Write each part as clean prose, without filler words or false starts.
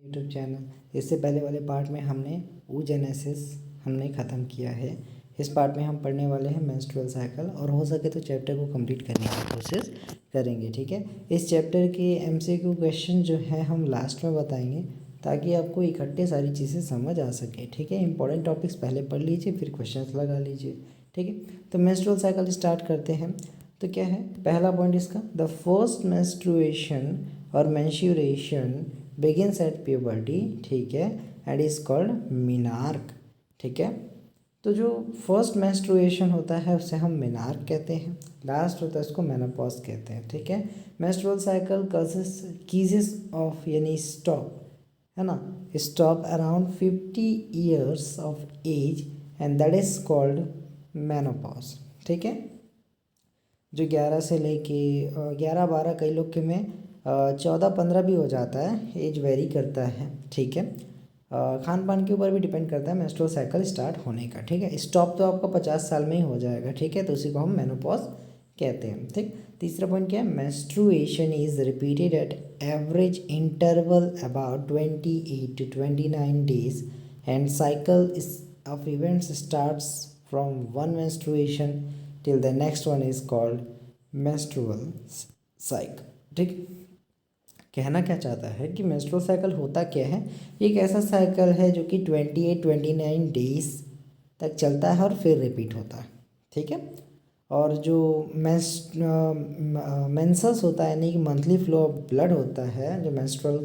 YouTube channel. इससे पहले वाले पार्ट में हमने oogenesis हमने ख़त्म किया है। इस पार्ट में हम पढ़ने वाले हैं मेंस्ट्रुअल साइकिल और हो सके तो चैप्टर को कंप्लीट करने की कोशिश करेंगे। ठीक है, इस चैप्टर के एमसीक्यू क्वेश्चन जो है हम लास्ट में बताएंगे ताकि आपको इकट्ठे सारी चीज़ें समझ आ सके। ठीक है, इंपॉर्टेंट टॉपिक्स पहले पढ़ लीजिए फिर क्वेश्चंस लगा लीजिए। ठीक है, तो मेंस्ट्रुअल साइकिल स्टार्ट करते हैं। तो क्या है पहला पॉइंट इसका, द फर्स्ट मेंस्ट्रुएशन और मेंस्ट्रुएशन बिगिन्स एट प्यूबर्टी। ठीक है, एंड इज कॉल्ड मीनार्क। ठीक है, तो जो फर्स्ट मेंस्ट्रुएशन होता है उसे हम मीनार्क कहते हैं, लास्ट होता है उसको मेनोपॉज कहते हैं। ठीक है, मेंस्ट्रुअल साइकिल कीजेस ऑफ यानी स्टॉप है ना, stop around 50 years of age and that is called menopause. ठीक है, जो 11 से लेके 11-12 कई लोग के में 14-15 भी हो जाता है, एज वेरी करता है। ठीक है, खान पान के ऊपर भी डिपेंड करता है मेंस्ट्रुअल साइकिल स्टार्ट होने का। ठीक है, स्टॉप तो आपका 50 साल में ही हो जाएगा। ठीक है, तो उसी को हम मेनोपॉज कहते हैं। ठीक, तीसरा पॉइंट क्या है, menstruation is repeated at average interval about 28 to 29 days and cycle of events starts from one menstruation till the next one is called menstrual cycle। ठीक, कहना क्या चाहता है कि menstrual cycle होता क्या है, एक ऐसा साइकिल है जो कि 28-29 डेज तक चलता है और फिर रिपीट होता है। ठीक है, और जो मेंसेस होता है यानी कि मंथली फ्लो ऑफ ब्लड होता है, जो मेंस्ट्रुअल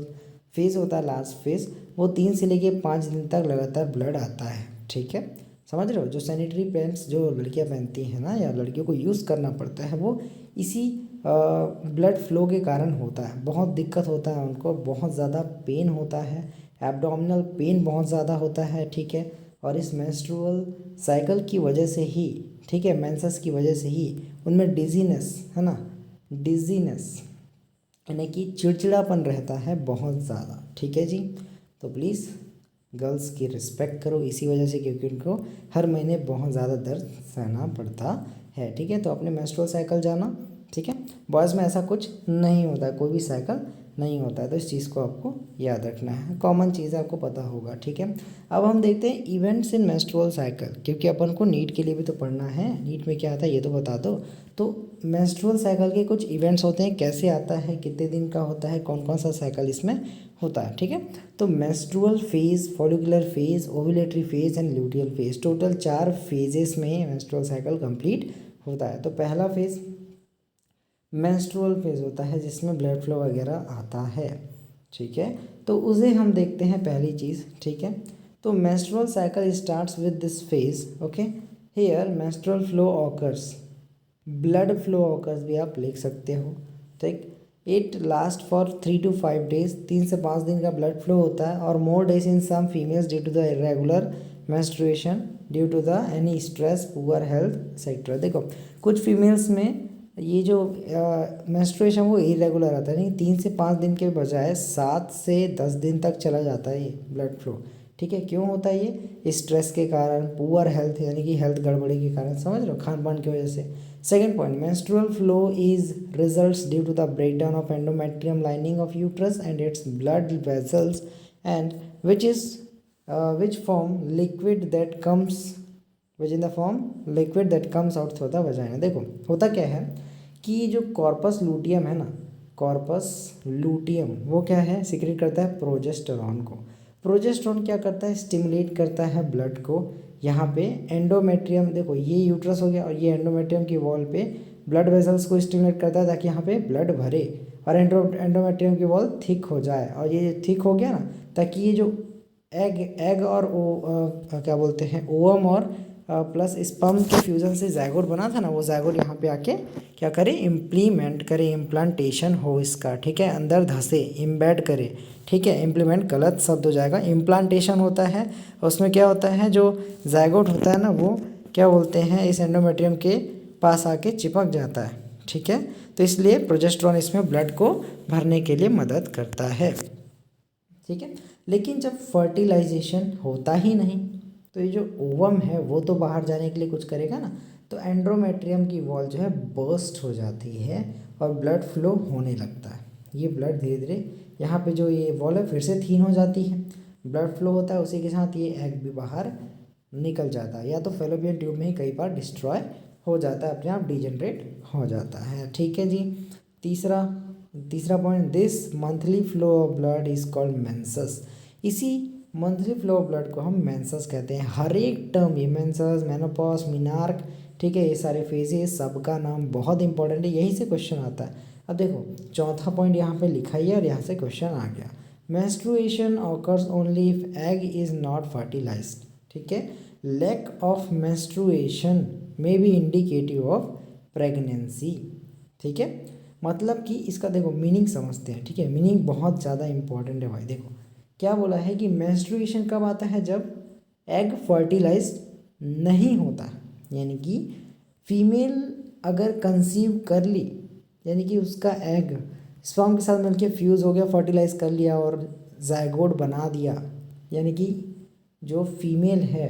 फेज होता है लास्ट फेज, वो 3 से लेके 5 दिन तक लगातार ब्लड आता है। ठीक है, समझ रहे हो, जो सैनिटरी पैड्स जो लड़कियां पहनती हैं ना या लड़कियों को यूज़ करना पड़ता है वो इसी ब्लड फ्लो के कारण होता है। बहुत दिक्कत होता है उनको, बहुत ज़्यादा पेन होता है, एब्डोमिनल पेन बहुत ज़्यादा होता है। ठीक है, और इस मेंस्ट्रुअल साइकिल की वजह से ही, ठीक है, मेंसेस की वजह से ही उनमें डिजीनेस है ना, डिजीनेस यानी कि चिड़चिड़ापन रहता है बहुत ज़्यादा। ठीक है जी, तो प्लीज़ गर्ल्स की रिस्पेक्ट करो इसी वजह से, क्योंकि उनको हर महीने बहुत ज़्यादा दर्द सहना पड़ता है। ठीक है, तो अपने मेंस्ट्रुअल साइकिल जाना। ठीक है, बॉयज़ में ऐसा कुछ नहीं होता है, कोई भी साइकिल नहीं होता है, तो इस चीज़ को आपको याद रखना है, कॉमन चीज़ आपको पता होगा। ठीक है, अब हम देखते हैं इवेंट्स इन मेंस्ट्रुअल साइकिल, क्योंकि अपन को नीट के लिए भी तो पढ़ना है, नीट में क्या आता है ये तो बता दो। तो मेंस्ट्रुअल साइकिल के कुछ इवेंट्स होते हैं, कैसे आता है, कितने दिन का होता है, कौन कौन सा साइकिल इसमें होता है। ठीक है, तो menstrual phase, follicular phase, ovulatory phase and luteal phase, total 4 phases में मेंस्ट्रुअल साइकिल कंप्लीट होता है। तो पहला फेज मेंस्ट्रुअल फेज होता है जिसमें ब्लड फ्लो वगैरह आता है। ठीक है, तो उसे हम देखते हैं पहली चीज़। ठीक है, तो menstrual cycle starts with this phase. Okay, here menstrual flow occurs, blood flow occurs भी आप लिख सकते हो। ठीक, it last for 3 to 5 days, 3 से 5 दिन का ब्लड फ्लो होता है, और more days in some females due to the irregular menstruation due to the any stress, poor health etcetera. देखो कुछ फीमेल्स में ये जो मेंस्ट्रुएशन वो इरेगुलर आता है, नहीं 3 से 5 दिन के बजाय 7 से 10 दिन तक चला जाता है ये ब्लड फ्लो। ठीक है, क्यों होता है ये, स्ट्रेस के कारण, पुअर हेल्थ यानी कि हेल्थ गड़बड़ी के कारण, समझ रहे हो, खान पान की वजह से। Second point, menstrual flow is results due to the breakdown of endometrium lining of uterus and its blood vessels, and which form liquid that comes which in the form liquid that comes out through the vagina। देखो होता क्या है कि जो corpus luteum है ना, corpus luteum वो क्या है, सिक्रेट करता है प्रोजेस्टेरॉन को। प्रोजेस्टेरॉन क्या करता है, स्टिमुलेट करता है ब्लड को। यहाँ पे एंडोमेट्रियम, देखो ये यूट्रस हो गया और ये एंडोमेट्रियम की वॉल पे ब्लड वेसल्स को स्टिमुलेट करता है ताकि यहाँ पे ब्लड भरे और एंडोमेट्रियम की वॉल थिक हो जाए। और ये थिक हो गया ना, ताकि ये जो एग और क्या बोलते हैं ओवम और प्लस स्पर्म के फ्यूजन से जायगोट बना था ना, वो जायगोट यहाँ पे आके क्या करे, इम्प्लीमेंट करे, इम्प्लांटेशन हो इसका। ठीक है, अंदर धसे, इम्बेड करे। ठीक है, इम्प्लीमेंट गलत शब्द हो जाएगा, इम्प्लांटेशन होता है। उसमें क्या होता है, जो जायगोट होता है ना वो क्या बोलते हैं, इस एंडोमेट्रियम के पास आके चिपक जाता है। ठीक है, तो इसलिए प्रोजेस्टेरॉन इसमें ब्लड को भरने के लिए मदद करता है। ठीक है, लेकिन जब फर्टिलाइजेशन होता ही नहीं तो ये जो ओवम है वो तो बाहर जाने के लिए कुछ करेगा ना, तो एंडोमेट्रियम की वॉल जो है बर्स्ट हो जाती है और ब्लड फ्लो होने लगता है। ये ब्लड धीरे धीरे यहाँ पे जो ये वॉल है फिर से थीन हो जाती है, ब्लड फ्लो होता है, उसी के साथ ये एग भी बाहर निकल जाता है, या तो फेलोपियन ट्यूब में ही कई बार डिस्ट्रॉय हो जाता है, अपने आप डिजनरेट हो जाता है। ठीक है जी। तीसरा point, this monthly flow of blood is called menses. इसी मंथली फ्लो ऑफ ब्लड को हम मेंसेस कहते हैं। हर एक टर्म, ये मेंसेस, मेनोपॉज, मिनार्क, ठीक है, ये सारे फेजेस सबका नाम बहुत इंपॉर्टेंट है, यही से क्वेश्चन आता है। अब देखो चौथा पॉइंट यहाँ पे लिखा ही है और यहाँ से क्वेश्चन आ गया, menstruation occurs only if egg is not fertilised. ठीक है, lack of menstruation may be indicative of pregnancy. ठीक है, मतलब कि इसका देखो मीनिंग समझते हैं। ठीक है, मीनिंग बहुत ज़्यादा इंपॉर्टेंट है भाई। देखो क्या बोला है कि मेंस्ट्रुएशन कब आता है, जब एग फर्टिलाइज नहीं होता, यानी कि फीमेल अगर कंसीव कर ली, यानी कि उसका एग स्पर्म के साथ मिलकर फ्यूज़ हो गया, फर्टिलाइज कर लिया और जायगोट बना दिया, यानी कि जो फीमेल है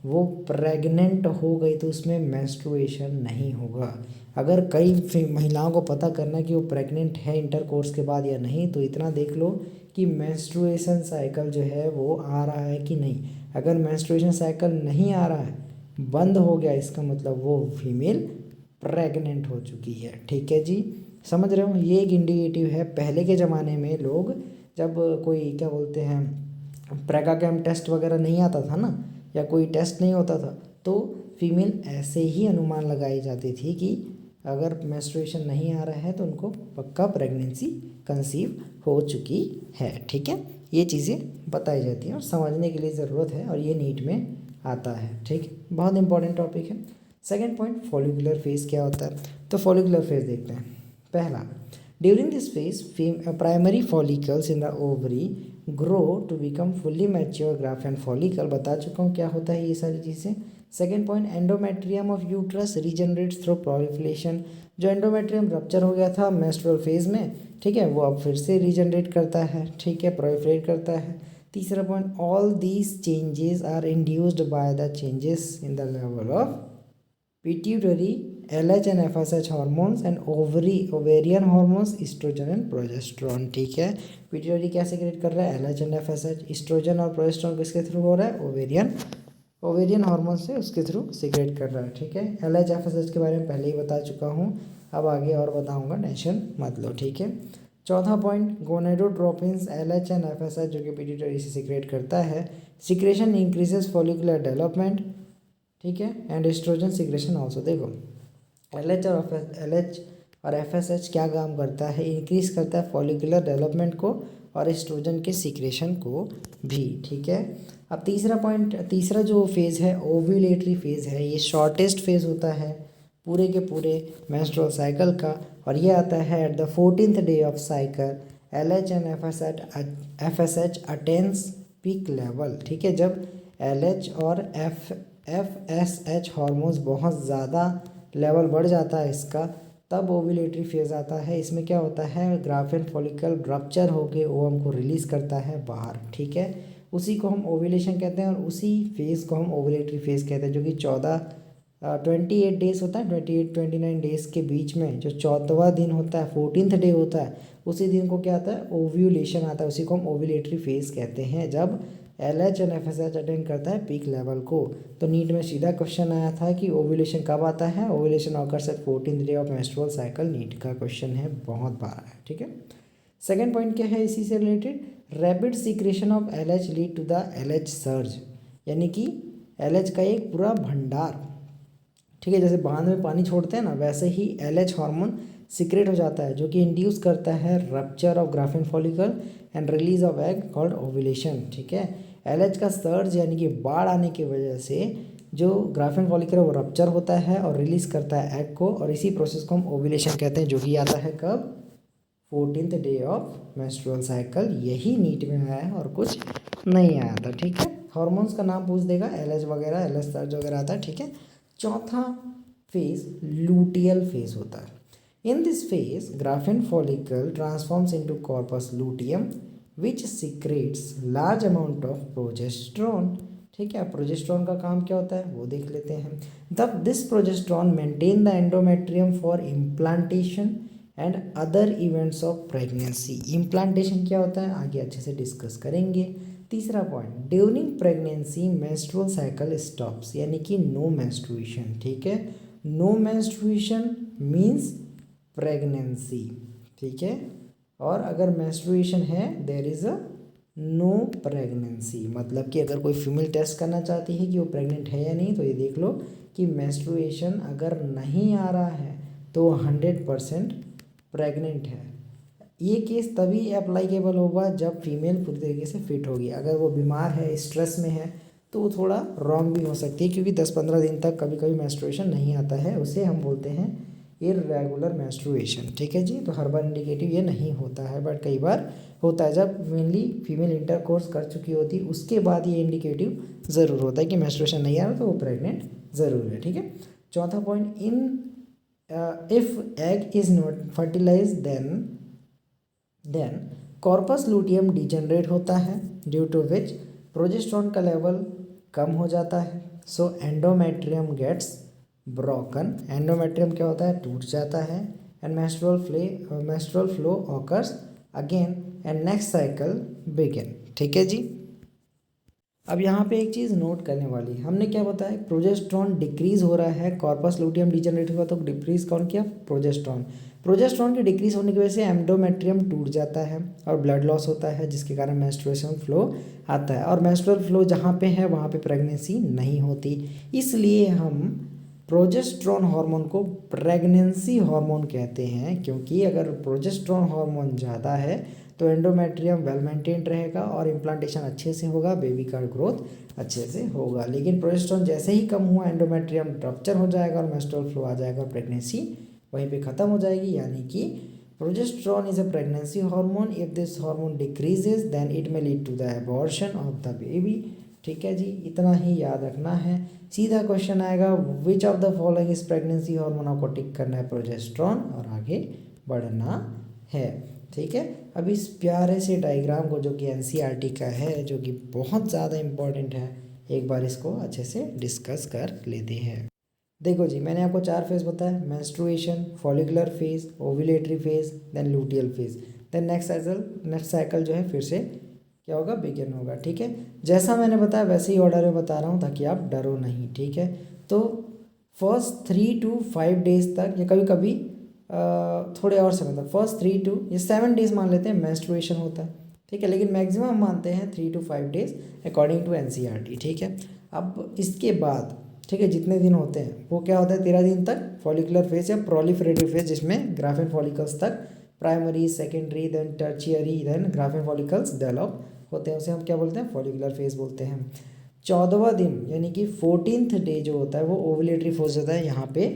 वो प्रेग्नेंट हो गई, तो उसमें मेंस्ट्रुएशन नहीं होगा। अगर कई महिलाओं को पता करना कि वो प्रेग्नेंट है इंटरकोर्स के बाद या नहीं, तो इतना देख लो कि मेंस्ट्रुएशन साइकिल जो है वो आ रहा है कि नहीं। अगर मेंस्ट्रुएशन साइकिल नहीं आ रहा है, बंद हो गया, इसका मतलब वो फीमेल प्रेग्नेंट हो चुकी है। ठीक है जी, समझ रहे हो, ये एक इंडिकेटिव है। पहले के ज़माने में लोग जब कोई क्या बोलते हैं प्रेगाकैम टेस्ट वगैरह नहीं आता था ना, या कोई टेस्ट नहीं होता था, तो फीमेल ऐसे ही अनुमान लगाई जाती थी कि अगर मेंस्ट्रुएशन नहीं आ रहा है तो उनको पक्का प्रेगनेंसी कंसीव हो चुकी है। ठीक है, ये चीज़ें बताई जाती हैं और समझने के लिए ज़रूरत है, और ये नीट में आता है। ठीक, बहुत इंपॉर्टेंट टॉपिक है। सेकेंड पॉइंट, फॉलिकुलर फेज क्या होता है। तो फॉलिकुलर फेज देखते हैं। पहला, during this phase primary follicles in the ovary grow to become fully mature graafian follicle. बता चुका हूँ क्या होता है ये सारी चीज़ें। Second point, endometrium of uterus regenerates through proliferation. जो एंडोमेट्रियम रप्चर हो गया था मेंस्ट्रुअल फेज में, ठीक है, वो अब फिर से रीजनरेट करता है, ठीक है, प्रोलिफरेट करता है। तीसरा point, all these changes are induced by the changes in the level of pituitary, LH and FSH hormones and ovarian hormones, estrogen and progesterone. ठीक है, पिट्यूटरी क्या सीक्रेट कर रहा है, LH एंड FSH। एस्ट्रोजन और प्रोजेस्टेरोन किसके through हो रहा है, ओवेरियन हार्मोन से उसके थ्रू सीक्रेट कर रहा है। ठीक है, LH FSH के बारे में पहले ही बता चुका हूँ, अब आगे और बताऊँगा, टेंशन मत लो। ठीक है, चौथा पॉइंट, गोनेडोट्रोपिन्स LH एंड FSH जो कि पिट्यूटरी से सीक्रेट करता है, सीक्रेशन इंक्रीजेस फॉलिकुलर डेवलपमेंट। ठीक है, एंड एस्ट्रोजन सीक्रेशन ऑल्सो। देखो LH और FSH क्या काम करता है, इंक्रीज करता है फॉलिकुलर डेवलपमेंट को और एस्ट्रोजन के सीक्रेशन को भी। ठीक है, अब तीसरा पॉइंट, तीसरा जो फेज़ है ओव्यूलेटरी फेज़ है, ये शॉर्टेस्ट फेज़ होता है पूरे के पूरे मेंस्ट्रुअल साइकिल का, और ये आता है at the 14th day of cycle. LH and FSH attains peak level. ठीक है, जब LH और FSH हार्मोन्स बहुत ज़्यादा लेवल बढ़ जाता है इसका, तब ओव्यूलेटरी फेज़ आता है। इसमें क्या होता है, ग्राफेन फॉलिकल रप्चर होकर ओवम को रिलीज़ करता है बाहर। ठीक है, उसी को हम ओव्यूलेशन कहते हैं, और उसी फेज़ को हम ओव्यूलेटरी फेज़ कहते हैं, जो कि 28 डेज़ होता है, 29 डेज़ के बीच में जो 14वां दिन होता है, 14th डे होता है, उसी दिन को क्या आता है, ओव्यूलेशन आता है। उसी को हम ओव्यूलेटरी फेज़ कहते हैं, जब LH और FSH अटेंड करता है पीक लेवल को। तो नीट में सीधा क्वेश्चन आया था कि ओव्यूलेशन कब आता है, ovulation occurs at 14th day of menstrual cycle. NEET का क्वेश्चन है, बहुत बार है। ठीक है, सेकेंड पॉइंट क्या है इसी से related, rapid secretion of LH lead to the LH surge, यानी कि LH का एक पूरा भंडार। ठीक है, जैसे बांध में पानी छोड़ते हैं ना, वैसे ही LH हार्मोन सीक्रेट हो जाता है, जो कि इंड्यूस करता है rupture of graafian follicle and release of egg called ovulation. ठीक है, LH का सर्ज यानी कि बाढ़ आने की वजह से जो ग्राफेन फॉलिकल है वो रप्चर होता है और रिलीज करता है एग को, और इसी प्रोसेस को हम ओव्यूलेशन कहते हैं, जो कि आता है कब, 14th day of menstrual cycle. यही नीट में आया है और कुछ नहीं आया था। ठीक है, हार्मोन्स का नाम पूछ देगा, LH वगैरह, LH सर्ज वगैरह आता है। ठीक है, चौथा फेज लूटियल फेज होता है। In this phase graafian follicle transforms into corpus luteum which secretes large amount of progesterone. ठीक है, प्रोजेस्टेरोन का काम क्या होता है वो देख लेते हैं। This progesterone maintain the endometrium for implantation and other events of pregnancy. Implantation क्या होता है आगे अच्छे से डिस्कस करेंगे। तीसरा point, during pregnancy menstrual cycle stops, यानी कि नो मेंस्ट्रुएशन। ठीक है, नो मेंस्ट्रुएशन मीन्स प्रेगनेंसी। ठीक है, और अगर मेंस्ट्रुएशन है there is a no pregnancy, मतलब कि अगर कोई फीमेल टेस्ट करना चाहती है कि वो प्रेग्नेंट है या नहीं, तो ये देख लो कि मेंस्ट्रुएशन अगर नहीं आ रहा है तो 100% प्रेग्नेंट है। ये केस तभी अप्लाइकेबल होगा जब फीमेल पूरी तरीके से फिट होगी। अगर वो बीमार है, स्ट्रेस में है, तो वो थोड़ा रॉन्ग भी हो सकती है, क्योंकि 10-15 दिन तक कभी कभी मेंस्ट्रुएशन नहीं आता है, उसे हम बोलते हैं इर्रेगुलर मेंस्ट्रुएशन। ठीक है जी, तो हर बार इंडिकेटिव ये नहीं होता है, बट कई बार होता है। जब मेनली फीमेल इंटरकोर्स कर चुकी होती है उसके बाद ये इंडिकेटिव ज़रूर होता है कि मेंस्ट्रुएशन नहीं आ रहा तो वो प्रेग्नेंट ज़रूर है। ठीक है, चौथा point, if egg is not fertilize then corpus luteum degenerate होता है, ड्यू टू विच प्रोजेस्टेरोन का लेवल कम हो जाता है। So endometrium gets broken, endometrium क्या होता है, टूट जाता है। And menstrual flow occurs again and next cycle begin. ठीक है जी, अब यहाँ पे एक चीज़ नोट करने वाली, हमने क्या बताया, प्रोजेस्टेरोन डिक्रीज हो रहा है, कॉर्पस लूटियम डिजेनरेट हुआ तो डिक्रीज कौन किया, प्रोजेस्टेरोन। प्रोजेस्टेरोन के डिक्रीज होने की वजह से एंडोमेट्रियम टूट जाता है और ब्लड लॉस होता है, जिसके कारण मेंस्ट्रुएशन फ्लो आता है। और मेंस्ट्रुअल फ्लो जहाँ पे है वहाँ पे प्रेगनेंसी नहीं होती, इसलिए हम प्रोजेस्टेरोन हार्मोन को प्रेगनेंसी हार्मोन कहते हैं। क्योंकि अगर प्रोजेस्टेरोन हार्मोन ज़्यादा है तो एंडोमेट्रियम वेल मेंटेन्ड रहेगा और इम्प्लांटेशन अच्छे से होगा, बेबी का ग्रोथ अच्छे से होगा। लेकिन प्रोजेस्टेरोन जैसे ही कम हुआ एंडोमेट्रियम रप्चर हो जाएगा और मेंस्ट्रुअल फ्लो आ जाएगा, प्रेगनेंसी वहीं पे ख़त्म हो जाएगी। यानी कि progesterone is a pregnancy hormone, if this hormone decreases then it may lead to the abortion of the baby. ठीक है जी, इतना ही याद रखना है। सीधा क्वेश्चन आएगा, which of the following is pregnancy hormone, आपको टिक करना है प्रोजेस्टेरोन और आगे बढ़ना है। ठीक है, अब इस प्यारे से डायग्राम को, जो कि एनसीईआरटी का है, जो कि बहुत ज़्यादा इम्पोर्टेंट है, एक बार इसको अच्छे से डिस्कस कर लेते हैं। देखो जी, मैंने आपको 4 फेज बताया, menstruation, follicular phase, ovulatory phase, then luteal phase, then next cycle जो है फिर से क्या होगा, बिगिन होगा। ठीक है, जैसा मैंने बताया वैसे ही ऑर्डर में बता रहा हूँ ताकि आप डरो नहीं। ठीक है, तो फर्स्ट 3 to 5 डेज तक, या कभी कभी थोड़े और समय तक, फर्स्ट 3 to 7 डेज मान लेते हैं मेंस्ट्रुएशन होता है। ठीक है, लेकिन मैक्सिमम मानते हैं 3 to 5 days according to NCERT. ठीक है, अब इसके बाद, ठीक है, जितने दिन होते हैं वो क्या होता है, 13 दिन तक फॉलिकुलर फेज या प्रोलिफरेटिव फेज, जिसमें ग्राफेन फॉलिकल्स तक, primary, secondary, then tertiary, then graafian follicles develop होते हैं, उसे हम क्या बोलते हैं, फॉलिकुलर फेज बोलते हैं। 14वां दिन यानी कि 14th डे जो होता है वो ओव्यूलेटरी फेज होता है। यहाँ पे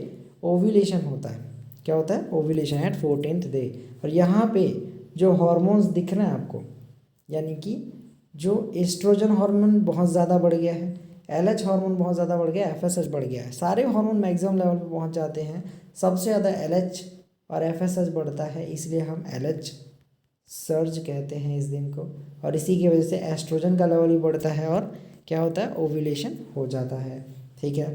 ओव्यूलेशन होता है, क्या होता है, ओव्यूलेशन एट 14th डे। और यहाँ पे जो हॉर्मोन्स दिख रहे हैं आपको, यानी कि जो एस्ट्रोजन हार्मोन बहुत ज़्यादा बढ़ गया है, एलएच हार्मोन बहुत ज़्यादा बढ़ गया है, एफएसएच बढ़ गया है, सारे हार्मोन मैक्सिमम लेवल पे पहुंच जाते हैं। सबसे ज़्यादा एलएच और एफएसएच बढ़ता है, इसलिए हम एलएच सर्ज कहते हैं इस दिन को। और इसी की वजह से एस्ट्रोजन का लेवल भी बढ़ता है और क्या होता है, ओव्यूलेशन हो जाता है। ठीक है,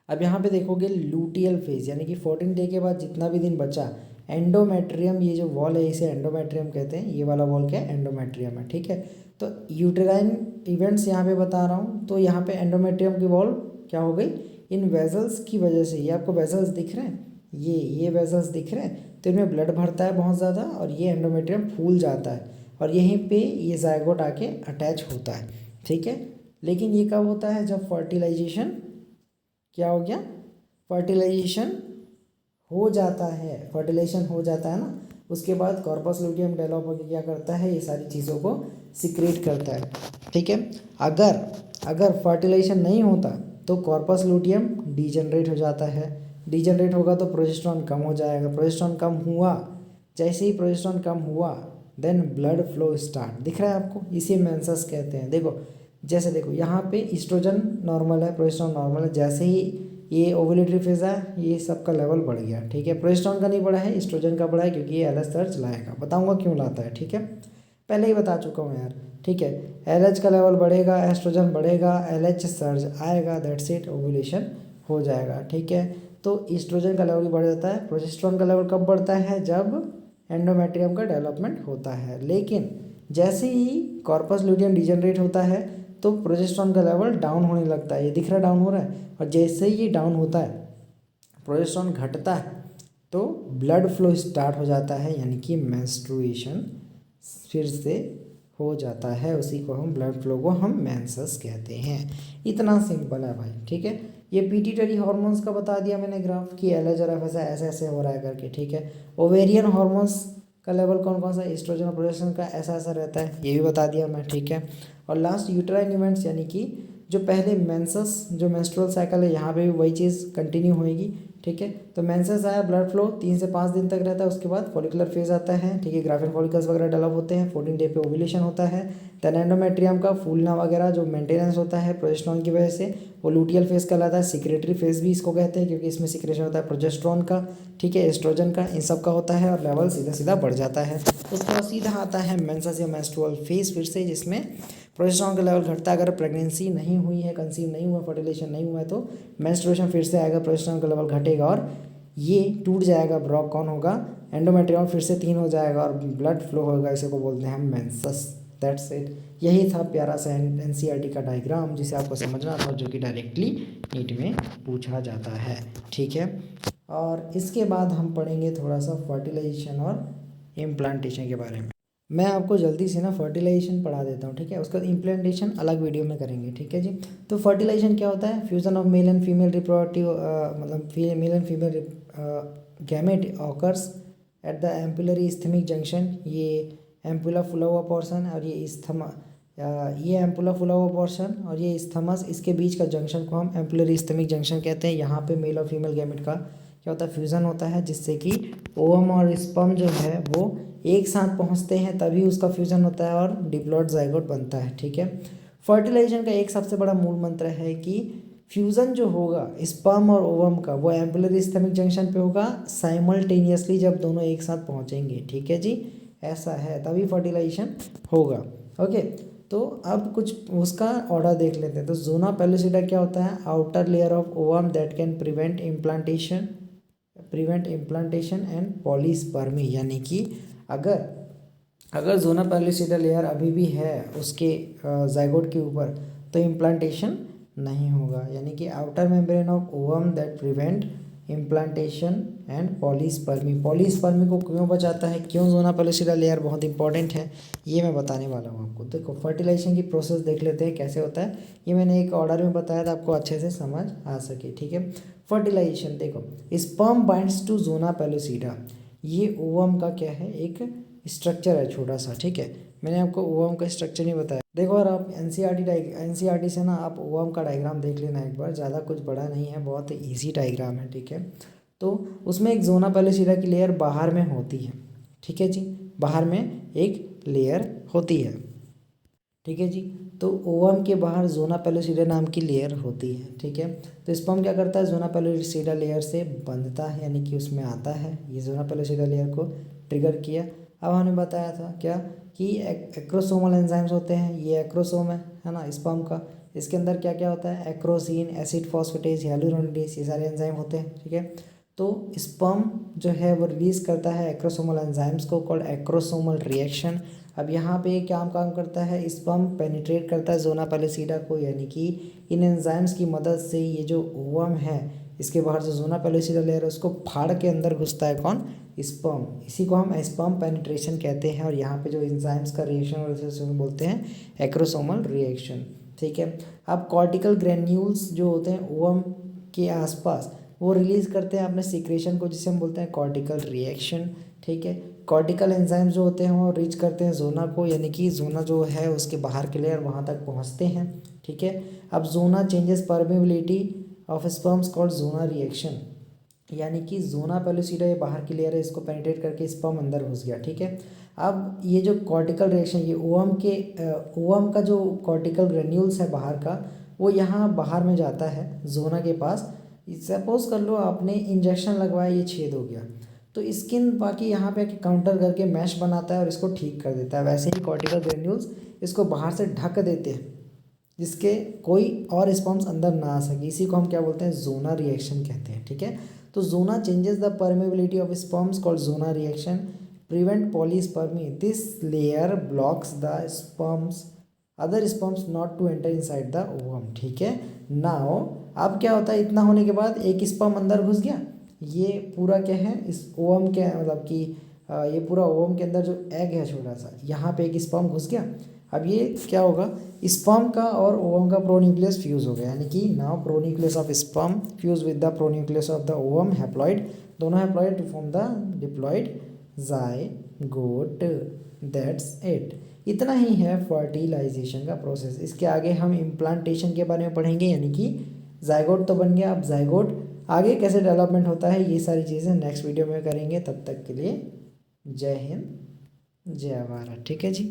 अब यहाँ पे देखोगे लूटियल फेज, यानी कि 14 डे के बाद जितना भी दिन बचा, एंडोमेट्रियम, ये जो वॉल है इसे एंडोमेट्रियम कहते हैं, ये वाला वॉल क्या है, एंडोमेट्रियम है। ठीक है, तो यूटेराइन इवेंट्स यहाँ पे बता रहा हूँ, तो यहाँ पे एंडोमेट्रियम की वॉल क्या हो गई, इन वेजल्स की वजह से, ये आपको वेजल्स दिख रहे हैं, ये वेजल्स दिख रहे हैं, तो इनमें ब्लड भरता है बहुत ज़्यादा और ये एंडोमेट्रियम फूल जाता है और यहीं पे ये जायगोट आके अटैच होता है। ठीक है, लेकिन ये कब होता है, जब फर्टिलाइजेशन क्या हो गया, फर्टिलाइजेशन हो जाता है, फर्टिलाइजेशन हो जाता है ना, उसके बाद कॉर्पस लूटियम डेवलप होकर क्या करता है, ये सारी चीज़ों को सिक्रेट करता है। ठीक है, अगर फर्टिलाइजेशन नहीं होता तो कॉर्पस लूटियम डीजनरेट हो जाता है, डीजनरेट होगा तो प्रोजेस्टेरोन कम हो जाएगा, प्रोजेस्टेरोन कम हुआ, जैसे ही प्रोजेस्टेरोन कम हुआ देन ब्लड फ्लो स्टार्ट, दिख रहा है आपको, इसे मेंसेस कहते हैं। देखो, जैसे देखो यहाँ पे ईस्ट्रोजन नॉर्मल है, प्रोजेस्टेरोन नॉर्मल है, जैसे ही ये ओवुलेटरी फेज है ये सबका लेवल बढ़ गया। ठीक है, प्रोजेस्टेरोन का नहीं बढ़ा है, ईस्ट्रोजन का बढ़ा है, क्योंकि ये एलएच सर्ज लाएगा, बताऊंगा क्यों लाता है। ठीक है, पहले ही बता चुका हूँ यार। ठीक है, एलएच का लेवल बढ़ेगा, एस्ट्रोजन बढ़ेगा, एलएच सर्ज आएगा, दैट्स इट, ओवुलेशन हो जाएगा। ठीक है, तो ईस्ट्रोजन का लेवल भी बढ़ जाता है। प्रोजेस्टेरॉन का लेवल कब बढ़ता है? जब एंडोमेट्रियम का डेवलपमेंट होता है। लेकिन जैसे ही कॉर्पस लुटियम डिजेनरेट होता है तो प्रोजेस्टेरॉन का लेवल डाउन होने लगता है। ये दिख रहा है डाउन हो रहा है। और जैसे ही ये डाउन होता है, प्रोजेस्टेरॉन घटता है, तो ब्लड फ्लो स्टार्ट हो जाता है, यानी कि मेंस्ट्रुएशन फिर से हो जाता है। उसी को हम ब्लड फ्लो को हम मेंसेस कहते हैं। इतना सिंपल है भाई, ठीक है। ये पीट्यूटरी हार्मोन्स का बता दिया मैंने ग्राफ कि एलएच और एफएस ऐसे ऐसे हो रहा है करके, ठीक है। ओवेरियन हार्मोन्स का लेवल कौन कौन सा, एस्ट्रोजन और प्रोजेस्टेरॉन का ऐसा ऐसा रहता है, ये भी बता दिया मैं, ठीक है। और लास्ट यूट्राइन इवेंट्स, यानी कि जो पहले मेंसेस जो मेंस्ट्रुअल साइकिल है, यहाँ पे भी वही चीज़ कंटिन्यू होएगी, ठीक है। तो मेंसेस आया, ब्लड फ्लो 3 से 5 दिन तक रहता है। उसके बाद फॉलिकुलर फेज आता है, ठीक है। ग्राफिन फॉलिकल्स वगैरह डेवलप होते हैं। 14 डे पे ओव्यूलेशन होता है। देन एंडोमेट्रियम का फूलना वगैरह जो मेंटेनेंस होता है प्रोजेस्टेरॉन की वजह से, वो लुटियल फेज कहलाता है। सिक्रेटरी फेज भी इसको कहते हैं, क्योंकि इसमें सिक्रेशन होता है प्रोजेस्टेरॉन का, ठीक है, एस्ट्रोजन का, इन सब का होता है। और लेवल सीधा सीधा बढ़ जाता है। उसके बाद सीधा आता है मेंसेस या मेंस्ट्रुअल फेज फिर से, जिसमें प्रोजेस्टेरॉन का लेवल घटता है। अगर प्रेगनेंसी नहीं हुई है, कंसीव नहीं हुआ, फर्टिलाइजेशन नहीं हुआ है, तो मेंस्ट्रुएशन फिर से आएगा, प्रोजेस्टेरॉन का लेवल घटेगा और ये टूट जाएगा। ब्लॉक कौन होगा? एंडोमेट्रियम फिर से 3 हो जाएगा और ब्लड फ्लो होगा। इसे को बोलते हैं मेंसेस। That's it. यही था प्यारा सा एनसीईआरटी का डायग्राम, जिसे आपको समझना था, जो कि डायरेक्टली नीट में पूछा जाता है, ठीक है। और इसके बाद हम पढ़ेंगे थोड़ा सा फर्टिलाइजेशन और इम्प्लांटेशन के बारे में। मैं आपको जल्दी से ना फर्टिलाइजेशन पढ़ा देता हूँ, ठीक है। उसका इम्प्लांटेशन अलग वीडियो में करेंगे, ठीक है जी। तो फर्टिलाइजेशन क्या होता है? Fusion of male and female reproductive मतलब male and female gamete occurs at the ampullary isthmic junction. ये एम्पुला फुला हुआ पोर्शन और ये इस्थमा, ये एम्पुला फुला हुआ पोर्शन और ये इस्थमस, इसके बीच का जंक्शन को हम एम्पुलरी इस्थेमिक जंक्शन कहते हैं। यहाँ पे मेल और फीमेल गैमेट का क्या होता है? फ्यूज़न होता है, जिससे कि ओवम और स्पर्म जो है वो एक साथ पहुँचते हैं, तभी उसका फ्यूज़न होता है और डिप्लॉइड जाइगोट बनता है, ठीक है। फर्टिलाइजेशन का एक सबसे बड़ा मूल मंत्र है कि फ्यूज़न जो होगा स्पर्म और ओवम का, वो एम्पुलरी इस्थेमिक जंक्शन पे होगा साइमल्टेनियसली, जब दोनों एक साथ पहुँचेंगे, ठीक है जी। ऐसा है, तभी फर्टिलाइजेशन होगा, ओके। तो अब कुछ उसका ऑर्डर देख लेते हैं। तो जोना पेलुसिडा क्या होता है? Outer layer of ovum that can prevent implantation and polyspermy, यानी कि अगर जोना पेलुसिडा लेयर अभी भी है उसके जाइगोट के ऊपर, तो इम्प्लांटेशन नहीं होगा। यानी कि outer membrane of ovum that prevent implantation and polyspermy को क्यों बचाता है, क्यों जोना पेलुसिडा लेयर बहुत इंपॉर्टेंट है, ये मैं बताने वाला हूँ आपको। देखो फर्टिलाइजेशन की प्रोसेस देख लेते हैं कैसे होता है। ये मैंने एक ऑर्डर में बताया था, आपको अच्छे से समझ आ सके, ठीक है। फर्टिलाइजेशन देखो, sperm binds to zona pellucida. ये ओवम का क्या है? एक स्ट्रक्चर है छोटा सा, ठीक है। मैंने आपको ओवम का स्ट्रक्चर नहीं बताया। देखो अगर आप एनसीईआरटी से ना आप ओवम का डायग्राम देख लेना एक बार, ज़्यादा कुछ बड़ा नहीं है, बहुत इजी डायग्राम है, ठीक है। तो उसमें एक जोना पेलुसिडा की लेयर बाहर में होती है, ठीक है जी। बाहर में एक लेयर होती है, ठीक है जी। तो ओवम के बाहर जोना पेलुसिडा नाम की लेयर होती है, ठीक है। तो स्पर्म क्या करता है? जोना पेलुसिडा लेयर से बंधता है, यानी कि उसमें आता है। ये जोना पेलुसिडा लेयर को ट्रिगर किया। अब हमने बताया था क्या कि एक्रोसोमल एंजाइम्स होते हैं। ये एक्रोसोम है ना स्पर्म का। इसके अंदर क्या क्या होता है? एक्रोसीन, एसिड फॉस्फेटेज, हियालुरोनिडेज, ये सारे एंजाइम होते हैं, ठीक है। तो स्पर्म जो है वो रिलीज करता है एक्रोसोमल एंजाइम्स को, कॉल्ड एक्रोसोमल रिएक्शन। अब यहाँ पे क्या काम करता है? स्पर्म पेनिट्रेट करता है जोना पेलुसिडा को, यानी कि इन एंजाइम्स की मदद से ये जो ओवम है, इसके बाहर जो जोना पेलुसिडा लेयर है, उसको फाड़ के अंदर घुसता है कौन? स्पर्म। इसी को हम स्पर्म पेनिट्रेशन कहते हैं। और यहाँ पे जो एंजाइम्स का रिएक्शन बोलते हैं एक्रोसोमल रिएक्शन, ठीक है। अब कॉर्टिकल ग्रेन्यूल्स जो होते हैं ओवम के आसपास, वो रिलीज़ करते हैं अपने सीक्रेशन को, जिसे हम बोलते हैं कॉर्टिकल रिएक्शन, ठीक है। कॉर्टिकल एंजाइम्स जो होते हैं वो रीच करते हैं जोना को, यानी कि जोना जो है उसके बाहर के लेयर वहाँ तक पहुँचते हैं, ठीक है। अब zona changes permeability of sperms called zona reaction, यानी कि जोना पेलुसिडा ये बाहर की लेयर है, इसको पेनिट्रेट करके स्पर्म अंदर घुस गया, ठीक है। अब ये जो कॉर्टिकल रिएक्शन, ये ओवम का जो कॉर्टिकल ग्रेन्यूल्स है बाहर का, वो यहाँ बाहर में जाता है जोना के पास। सपोज कर लो आपने इंजेक्शन लगवाया, ये छेद हो गया, तो स्किन बाकी यहाँ पे काउंटर करके मैश बनाता है और इसको ठीक कर देता है। वैसे ही कॉर्टिकल ग्रेन्यूल्स इसको बाहर से ढक देते हैं, जिसके कोई और स्पर्म्स अंदर ना आ सके, इसी को हम क्या बोलते हैं, जोना रिएक्शन कहते हैं। ठीक है, तो zona changes the permeability of sperms called zona reaction, prevent polyspermy, this layer blocks the sperms other sperms not to enter inside the ovum. ठीक है, नाउ अब क्या होता है, इतना होने के बाद एक स्पर्म अंदर घुस गया, ये पूरा क्या है, इस ओवम के मतलब कि ये पूरा ओवम के अंदर जो एग है छोटा सा, यहाँ पे एक स्पर्म घुस गया। अब ये क्या होगा, स्पर्म का और ओवम का प्रोन्यूक्लियस फ्यूज हो गया, यानी कि now pronucleus of sperm fuse with the pronucleus of the ovum, haploid, दोनों haploid to form the diploid zygote, that's it. इतना ही है फर्टिलाइजेशन का प्रोसेस। इसके आगे हम इम्प्लांटेशन के बारे में पढ़ेंगे, यानी कि ज़ायगोट तो बन गया, अब ज़ायगोट आगे कैसे डेवलपमेंट होता है, ये सारी चीज़ें नेक्स्ट वीडियो में करेंगे। तब तक के लिए जय हिंद, जय भारत। ठीक है जी।